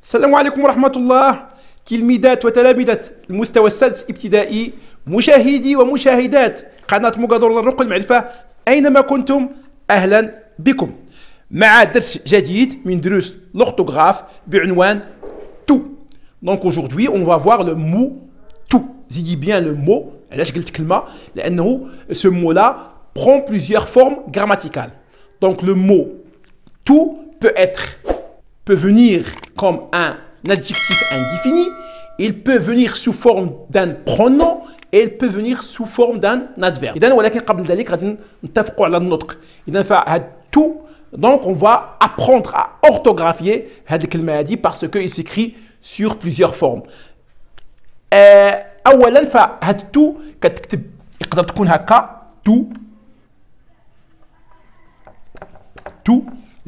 السلام عليكم ورحمة الله. تلميذات وتلامذة المستوى السادس ابتدائي، مشاهدي ومشاهدات قناة مقادر للرقم المعرفة أينما كنتم، أهلا بكم مع درس جديد من دروس l'orthographe بعنوان tout. Donc aujourd'hui on va voir le mot tout. Je dis bien le mot. علاش قلت كلمة؟ لأنه ce mot là prend plusieurs formes grammaticales. Donc le mot tout peut venir comme un adjectif indéfini, il peut venir sous forme d'un pronom et il peut venir sous forme d'un adverbe. إذن ولكن قبل ذلك غادي نتفقوا على النطق. إذن فهاد tout, donc on va apprendre à orthographier هاد الكلمة هادي parce que il s'écrit sur plusieurs formes. أولا فهاد tout كتكتب يقدر تكون هكا tout.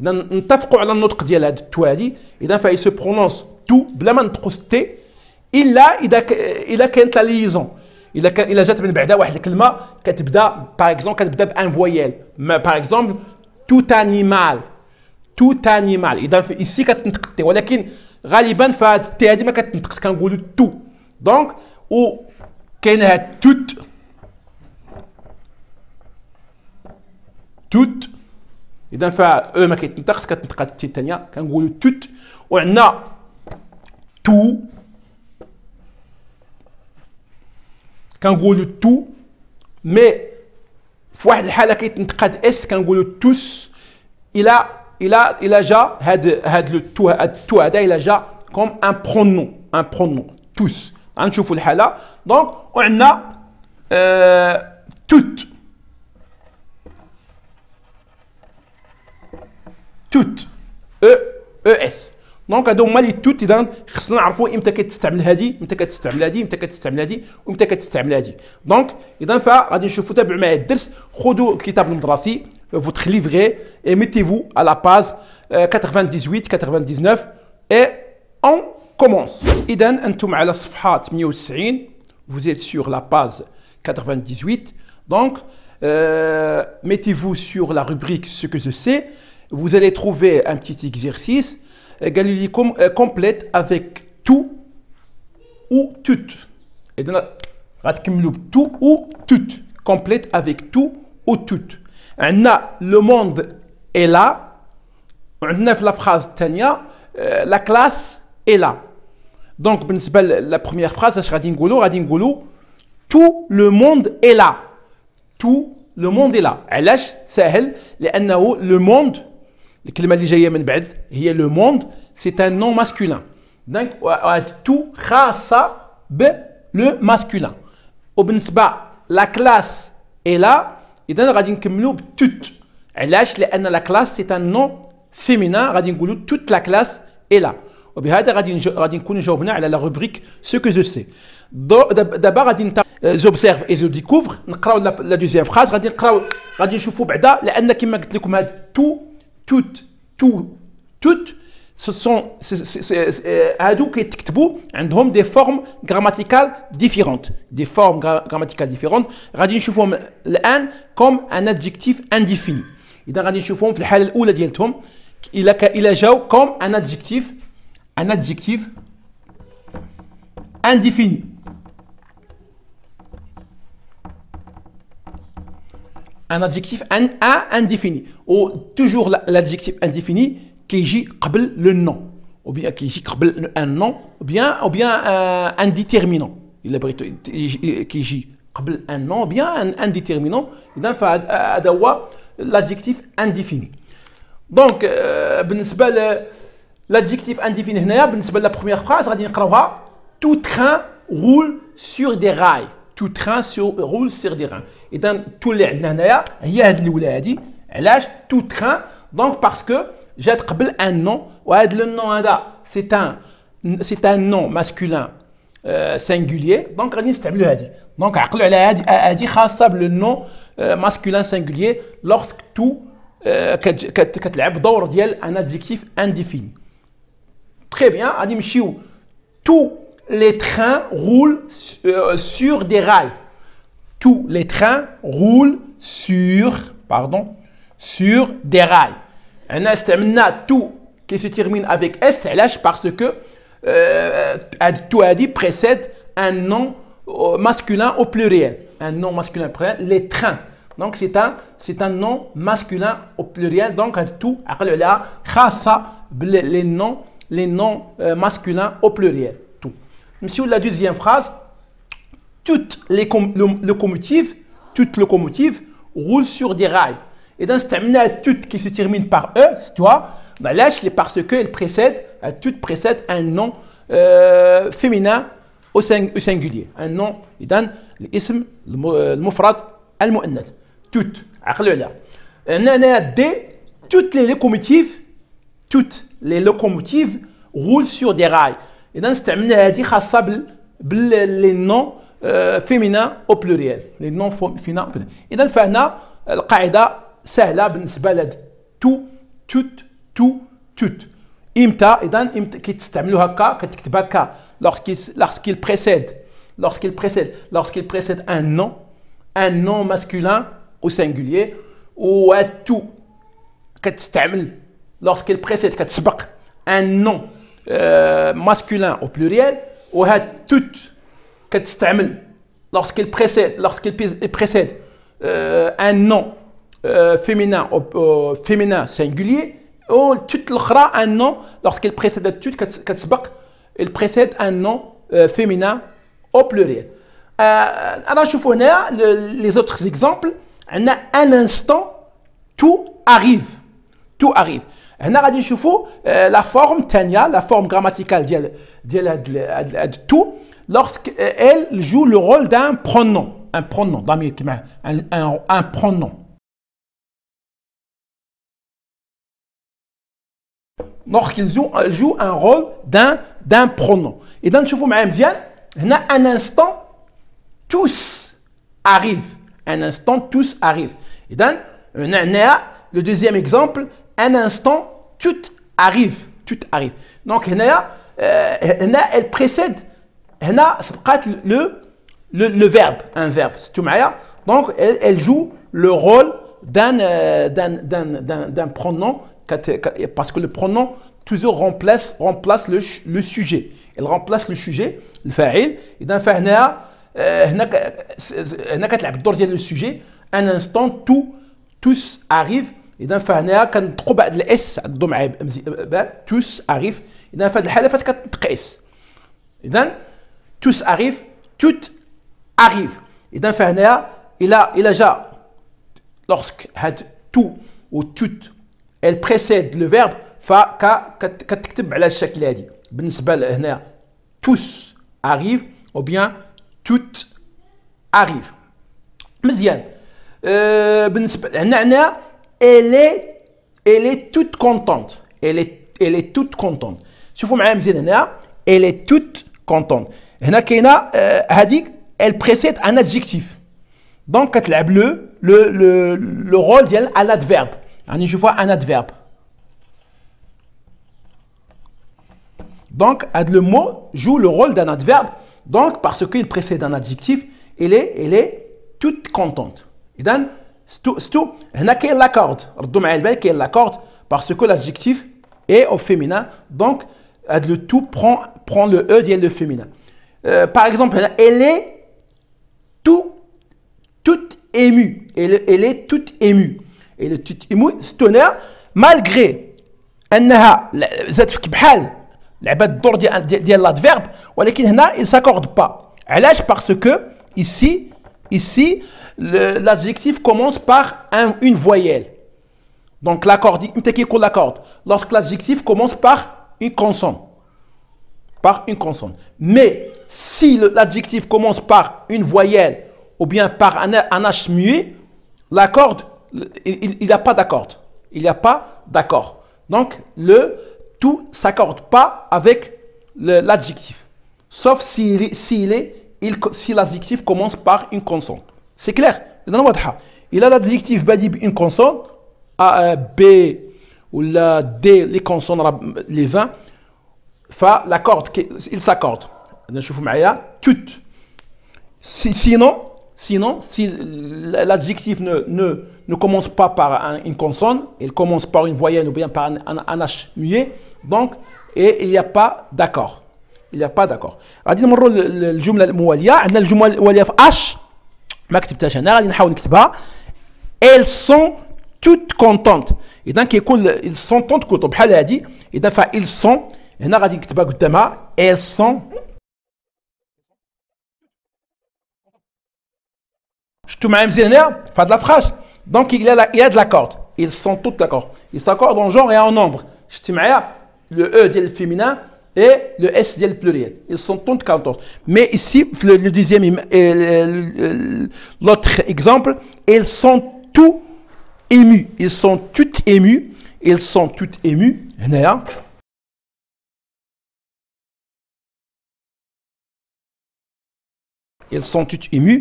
إذا نتفقوا على النطق ديال هاد التو هادي. إذا فهي سو برونونس تو بلا ما نطقوا تي إلا إذا كانت لا ليزون، إلا جات من بعدها واحد الكلمة كتبدا باغ اكزومبل كتبدا بان فويال، باغ اكزومبل توت انيمال. إذا إيسي كتنطق تي، ولكن غالبا فهاد التي هادي ما كتنطقش، كنقولوا تو. دونك و كاين هاد توت. إذا فا ما كيتنطقش، كتنطق هاد التي الثانية كنقولوا توت. وعندنا تو كنقولوا تو، مي في واحد الحالة كيتنطق هاد اس كنقولوا توس. إلا جا هاد التو هذا إلا جا كوم ان برونون توس. غنشوفوا الحالة. دونك وعندنا توت اس. دونك هادو هما لي توت. اذا خصنا نعرفوا امتى كتستعمل هادي، امتى كتستعمل هادي، امتى كتستعمل هادي، وامتى كتستعمل هادي. دونك اذا فغادي نشوفوا، تابعوا معايا الدرس، خذوا الكتاب المدرسي votre livret et mettez-vous à la page 98-99 et on commence. اذا انتم على صفحه 98، vous êtes sur la page 98. donc mettez-vous sur la rubrique ce que je sais. Vous allez trouver un petit exercice. Complète avec tout ou tout. Et donc, tout ou tout. Complète avec tout ou tout. Le monde est là. La phrase tania, la classe est là. Donc, la première phrase, c'est tout le monde est là. Tout le monde est là. علاش سهل؟ لأنه le monde، الكلمة اللي جاية من بعد هي لو موند، سي ان نون ماسكولين. دونك تو خاصة بلو ماسكولين. وبالنسبة لا كلاس اي لا، إذا غادي نكملو بتوت. علاش؟ لأن لا كلاس سي ان نون فيمينان، غادي نقولو توت لا كلاس اي لا. وبهذا غادي نكونوا جاوبنا على لا روبريك سو كو جو سي. دابا غادي جوبسيرف اي جو ديكوفر. نقراو لا دوزيام فراز، غادي نشوفوا بعدا، لأن كما قلت لكم هاد tout, ce sont هادو كيتكتبوا عندهم des formes grammaticales différentes. Des formes grammaticales différentes. غادي نشوفهم الآن comme un adjectif indéfini. إذا غادي نشوفهم في الحالة الأولى ديالتهم إلا جاو comme un adjectif indéfini. Un adjectif indéfini. Ou toujours l'adjectif indéfini qui يجي قبل le nom, ou bien qui يجي قبل un nom, ou bien un déterminant. Il est qui يجي قبل un nom, ou bien un déterminant. إذا فهذا هو l'adjectif indéfini. Donc بالنسبة l'adjectif indéfini هنايا، بالنسبة لا première phrase غادي نقراوها tout train roule sur des rails. Tout train roule sur des rails. إذا تو اللي عندنا هنايا هي هاد الأولى هادي. علاش؟ تو تران. دونك باسكو جات قبل ان نون، وهاد لو نون هذا سي ان نون ماسكولين سينغولير. دونك غادي نستعملو هادي. دونك عقلوا على هادي خاصة بلو نون ماسكولين سينغولير لوغسك تو كتلعب دور ديال ان ادجيكتيف انديفيني. تري بيان. غادي نمشيو تو les trains roulent sur des rails. Tous les trains roulent sur des rails. On a استعملنا tout qui se termine avec S, parce que tout a dit précède un nom masculin au pluriel. Un nom masculin au pluriel, les trains. Donc c'est un nom masculin au pluriel. Donc tout les noms masculins au pluriel. Tout. Monsieur, la deuxième phrase, toutes les locomotives roulent sur des rails. Et dans cette toute qui se termine par E, tu vois, parce que toute précède un nom féminin au singulier. Un nom, l'ism, le mufrad, al-mu'annath. Toutes. Toutes les locomotives roulent sur des rails. Et dans cette les noms féminins au pluriel. Les noms féminins au pluriel. Et dans فهنا القاعدة سهلة بالنسبة لهاد tout. إمتى إذا كيتستعملوا هكا كتكتب هكا lorsqu'il précède un nom masculin au singulier ou tout كتستعمل lorsqu'il précède كتسبق un nom masculin au pluriel ou tout كتستعمل lorsqu'il précède un nom féminin singulier ou tout l'autre un nom lorsqu'il précède tout كتسبق il précède un nom féminin au pluriel. Alors je vois les autres exemples. On a un instant tout arrive. هنا غادي نشوفوا la forme grammaticale ديال tout lorsqu'elle joue le rôle d'un pronom. Un pronom un pronom. Lorsqu'il joue un rôle d'un pronom. Et donc, je vous mets bien, un instant, tous arrivent. Un instant, tous arrivent. Et donc, le deuxième exemple, un instant, tout arrive. Donc, elle précède le verbe, un verbe. Donc, elle joue le rôle d'un pronom, parce que le pronom toujours remplace le sujet. Elle remplace le sujet, le fa'il. Et dans فهنا كتلعب الدور ديال le sujet. Un instant tous arrivent. Et dans فهنا كنطقوا بعد الاس عضو مع tous arrivent. Et dans هذه الحاله فاش كتقيس. إذا tous arrivent, tout arrive. Et dans فهنا إلا جا lorsque هاد tout ou tout elle précède le verbe فكتكتب على الشكل هذه. بالنسبه لهنا tous arrivent ou bien tout arrive. مزيان. بالنسبه هنا elle est toute contente. Elle est toute contente. شوفوا معايا مزيان هنا elle est toute contente. هنا كاينه هذيك elle précède un adjectif. Donc كتلعب le rôle ديال un adverbe. يعني je vois un adverbe. Donc, le mot joue le rôle d'un adverbe. Donc, parce qu'il précède un adjectif, elle est toute contente. Et donc, il l'accorde parce que l'adjectif est au féminin. Donc, le tout prend le E de le féminin. Par exemple, elle est toute émue. Elle est toute émue. Elle est toute émue. Malgré أنها زادت بحال لعبت الدور ديال l'adverbe, ولكن هنا il s'accorde pas. علاش؟ parce que ici l'adjectif commence par une voyelle. Donc l'accord متى كيكون l'accord lorsque l'adjectif commence par une consonne. Mais si l'adjectif commence par une voyelle ou bien par un H muet, l'accord il n'y a pas d'accord. Il n'y a pas d'accord. Donc, le tout ne s'accorde pas avec l'adjectif. Sauf si l'adjectif commence par une consonne. C'est clair? Il a l'adjectif une consonne, A, B ou la D, les consonnes, les 20, il s'accorde. Tout. Sinon, Sinon, si l'adjectif ne commence pas par une consonne, il commence par une voyelle ou bien par un H muet, donc, et il n'y a pas d'accord. Il n'y a pas d'accord. غادي نمروا للجمله المواليه. عندنا الجمله المواليه في اش ما كتبتهاش هنا، غادي نحاول نكتبها. Elles sont toutes contentes. اذا كيكون ils sont toutes contentes بحال هذه. اذا فا ils sont هنا غادي نكتبها قدامها elles sont. شفتوا معايا مزيان هنا في هاد لا فراج. دونك il y a de l'accord. Ils sont tous d'accord. Ils s'accordent en genre et en nombre. شفتي معايا le e ديال الفيمينين et le S ديال pluriel. Ils sont toutes contentes. Mais ici, le deuxième, l'autre exemple, ils sont tous émus. Ils sont toutes émus. Ils sont toutes émus. Ils sont toutes émus.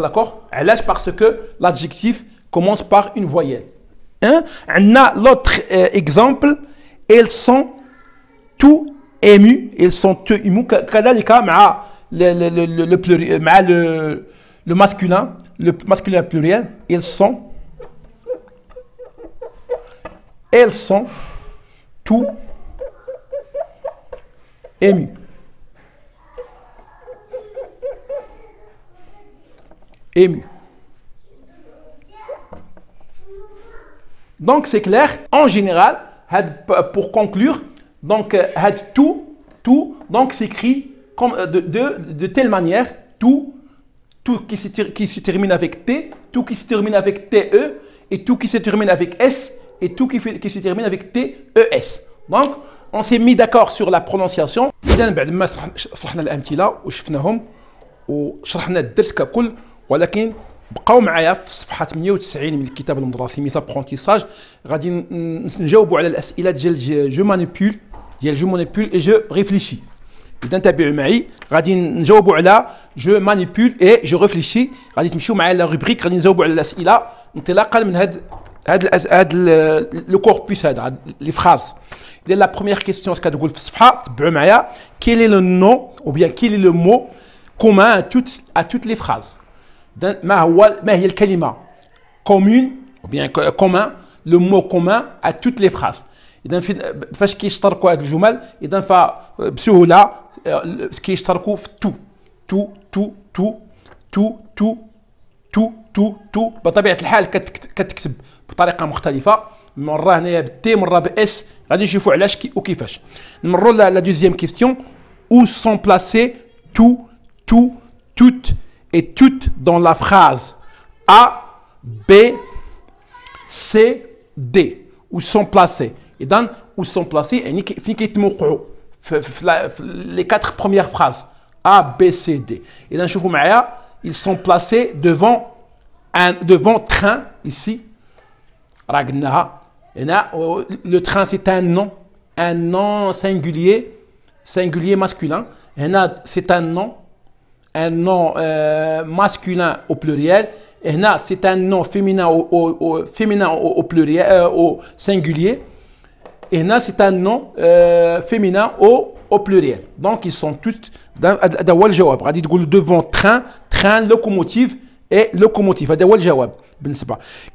D'accord? Parce que l'adjectif commence par une voyelle. L'autre exemple, ils sont tout émus, ils sont tous émus. كذلك مع le masculin pluriel, ils sont tout émus. Donc c'est clair. En général, pour conclure, donc tout donc s'écrit comme de telle manière, tout qui se termine avec T, tout qui se termine avec TE, et tout qui se termine avec S, et tout qui se termine avec TES. Donc on s'est mis d'accord sur la prononciation. إذا بعد ما شرحنا الأمثلة وشفناهم وشرحنا الدرس ككل، ولكن بقاو معايا في صفحه 98 من الكتاب المدرسي ميثود بروntissage. غادي نجاوبوا على الاسئله ديال جو مانيبول اي جو ريفليشي. اذا تابعوا معي غادي نجاوبوا على جو مانيبول اي جو ريفليشي. غادي تمشيو معايا لا روبريك، غادي نجاوبوا على الاسئله انطلاقا من هاد لو كوربوس هذا لي فراز. اذا لا بروميير كيستيون كتقول في الصفحه، تبعوا معايا كيل اي لو نو او بيان كيل اي لو مو كومان ا توت لي فراز. ما هي الكلمة commune ou bien commun, le mot commun à toutes les phrases. إذا فاش كيشتركوا هاد الجمل، إذا فبسهولة كيشتركوا في تو بطبيعة الحال كتكتب بطريقة مختلفة، مرة هنايا بالتي مرة باس. غادي نشوفوا علاش وكيفاش. نمروا لا دوزيام كيستيون. Où sont placés tout, toutes et toutes dans la phrase A, B, C, D. Où sont placés? Et dans où sont placés, les 4 premières phrases A, B, C, D. Et dans ils sont placés devant train ici. Le train c'est un nom singulier masculin. C'est un nom masculin au pluriel. Et là, c'est un nom féminin au pluriel, au singulier. Et là, c'est un nom féminin au pluriel. Donc, ils sont tous devant train, locomotive et locomotive.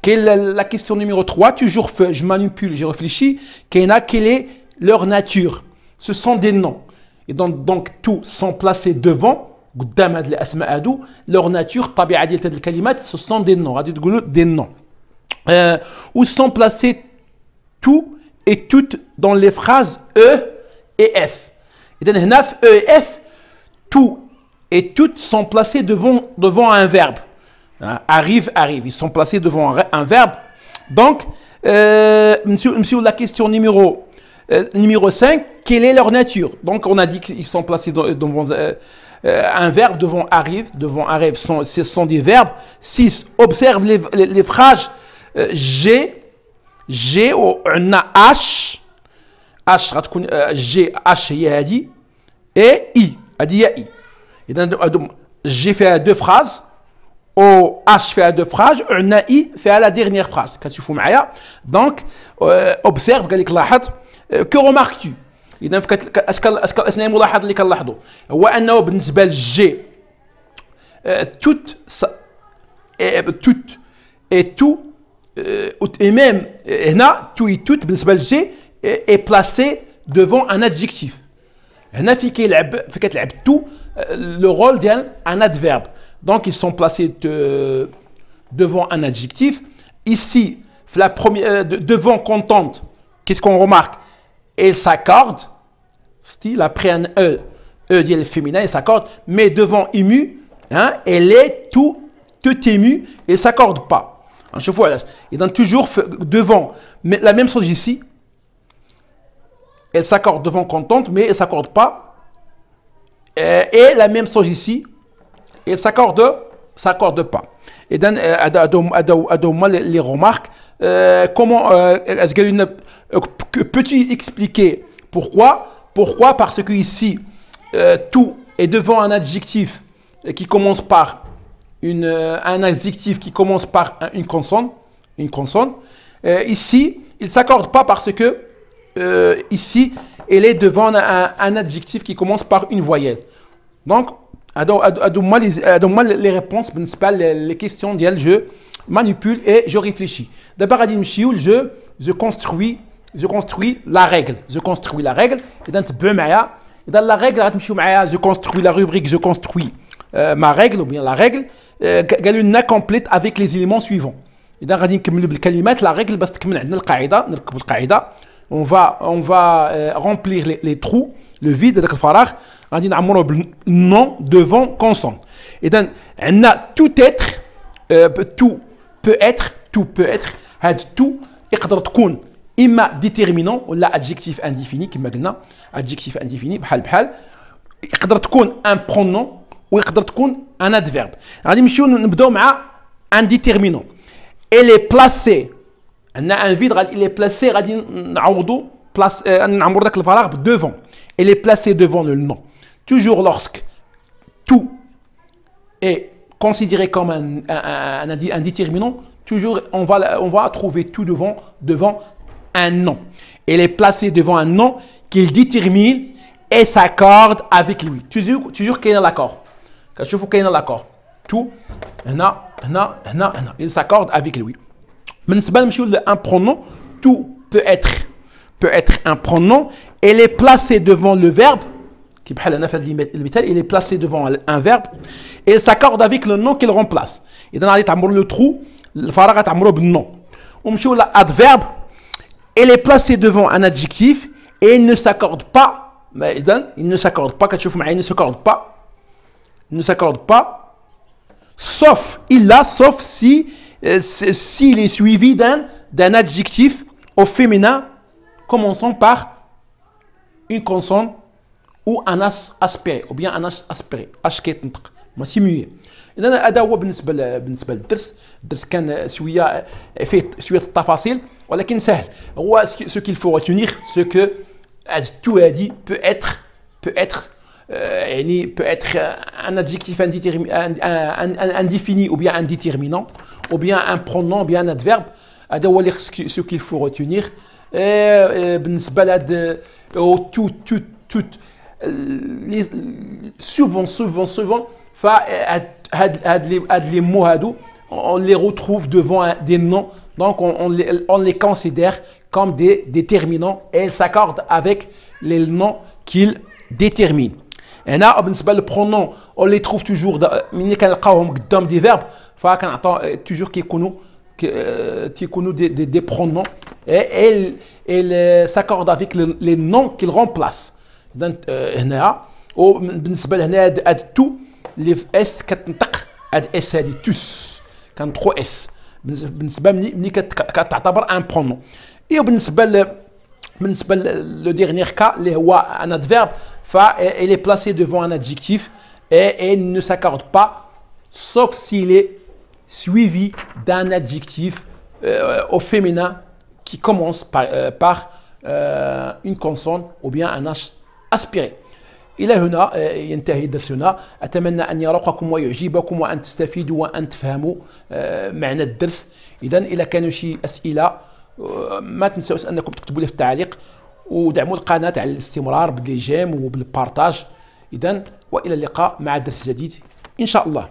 La question numéro 3, toujours je manipule, je réfléchis. Quelle est leur nature? Ce sont des noms. Et donc tous sont placés devant. قدام هاد الاسماء هادو leur nature الطبيعه ديال هاد الكلمات ce sont des noms. غادي تقولوا des noms. Où sont placés tout et toutes dans les phrases E et F. إذا هنا في E et F tout et toutes sont placés devant un verbe. Arrive, ils sont placés devant un verbe. Donc monsieur la question numéro 5, quelle est leur nature? Donc on a dit qu'ils sont placés devant un verbe, devant arrive, ce sont des verbes. 6. Observe les phrases G on a H غتكون G H هي هذه et I هذه هي I. إذا G فيها 2 phrases, O H فيها 2 phrases, on a I فيها la dernière phrase. كتشوفوا معايا. Donc observe قال لك لاحظ. Que remarques-tu? إذا اسك الأثنين ملاحظ اللي كنلاحظوا هو أنه بالنسبة للجي toute et tout et même هنا tout et tout بالنسبة للجي est placé devant un adjectif. هنا في كتلعب tout le rôle d'un adverbe. Donc ils sont placés devant un adjectif. Ici, la première, devant contente, qu'est-ce qu'on remarque? Elle s'accorde, style après un dit le féminin, elle s'accorde, mais devant ému, hein, elle est tout émue et s'accorde pas. Je vois, il donne toujours devant, mais la même chose ici. Elle s'accorde devant contente, mais elle s'accorde pas. Et la même chose ici, elle s'accorde pas. Et donc, les remarques, comment peux-tu expliquer pourquoi? Pourquoi? Parce que ici, tout est devant un adjectif qui commence par un adjectif qui commence par une consonne. Ici, il ne s'accorde pas parce que ici, elle est devant un adjectif qui commence par une voyelle. Donc, les réponses, les questions d'elle, je manipule et je réfléchis. D'abord, je construis la règle. Et dans la règle, je construis la rubrique, je construis ma règle ou bien la règle. قالوا complète avec les éléments suivants. إذا غادي نكملوا بالكلمات la règle باش تكمل عندنا القاعدة نركبوا القاعدة. On va remplir les trous, le vide داك الفراغ غادي نعمروه بالnom devant consonne. إذا عندنا tout être tout peut être هاد tout يقدر تكون إما déterminant ولا adjectif indéfini كما قلنا adjectif indéfini بحال يقدر تكون un pronom ويقدر تكون un adverbe. غادي نمشيو نبداو مع un déterminant. Elle est placée. عندنا un vide il est placé غادي نعوضو نعمرو داك الفراغ devant. Elle est placée devant le nom. Toujours lorsque tout est considéré comme un déterminant, toujours on va trouver tout devant un nom. Elle est placée devant un nom qu'il détermine et s'accorde avec lui. Toujours qu'il y a l'accord. Quand je fais l'accord, tout, il s'accorde avec lui. Mais un pronom, tout peut être un pronom. Elle est placée devant le verbe. Il est placé devant un verbe et il s'accorde avec le nom qu'il remplace. Et dans le trou, le farag est nom. On adverbe. Elle est placée devant un adjectif et il ne s'accorde pas. Il ne s'accorde pas. Quand tu fais il ne s'accorde pas. Il ne s'accorde pas. Sauf si s'il est suivi d'un adjectif au féminin commençant par une consonne ou un as aspiré ou bien un as aspiré اش كيتنطق ماشي مية. اذا هذا هو بالنسبه للدرس. الدرس كان فيه شويه التفاصيل ولكن سهل. هو ce qu'il faut retenir c'est que tout a dit peut être un adjectif indéfini ou bien un déterminant ou bien un pronom ou bien un adverbe. هذا هو ce qu'il faut retenir. بالنسبه لهاد tout souvent les mots on les retrouve devant des noms, donc on les considère comme des déterminants et ils s'accordent avec les noms qu'ils déterminent. Et là, بالنسبة للpronom, on les trouve toujours ملي كنلقاوهم قدام des verbes فكنعطيو toujours كيكونوا des pronoms et ils s'accordent avec les noms qu'ils remplacent. Donc هنا وبالنسبه لهنا هاد تو اللي في اس كتنطق هاد اس هادي توس كان 3 اس بالنسبه ملي كتعتبر ان برونون. اي بالنسبه لو ديرنيير كا اللي هو ان ادفيرب فإل est placé devant un adjectif et il ne s'accorde pas sauf s'il est suivi d'un adjectif au féminin qui commence par une consonne ou bien un H aspiré. إلى هنا ينتهي درسنا. أتمنى أن يرقكم ويعجبكم وأن تستفيدوا وأن تفهموا معنى الدرس. إذا كانوا شي أسئلة ما تنسوا أنكم تكتبوا لي في التعليق ودعموا القناة على الاستمرار بالجيم وبالبارتاج. إذا وإلى اللقاء مع درس جديد إن شاء الله.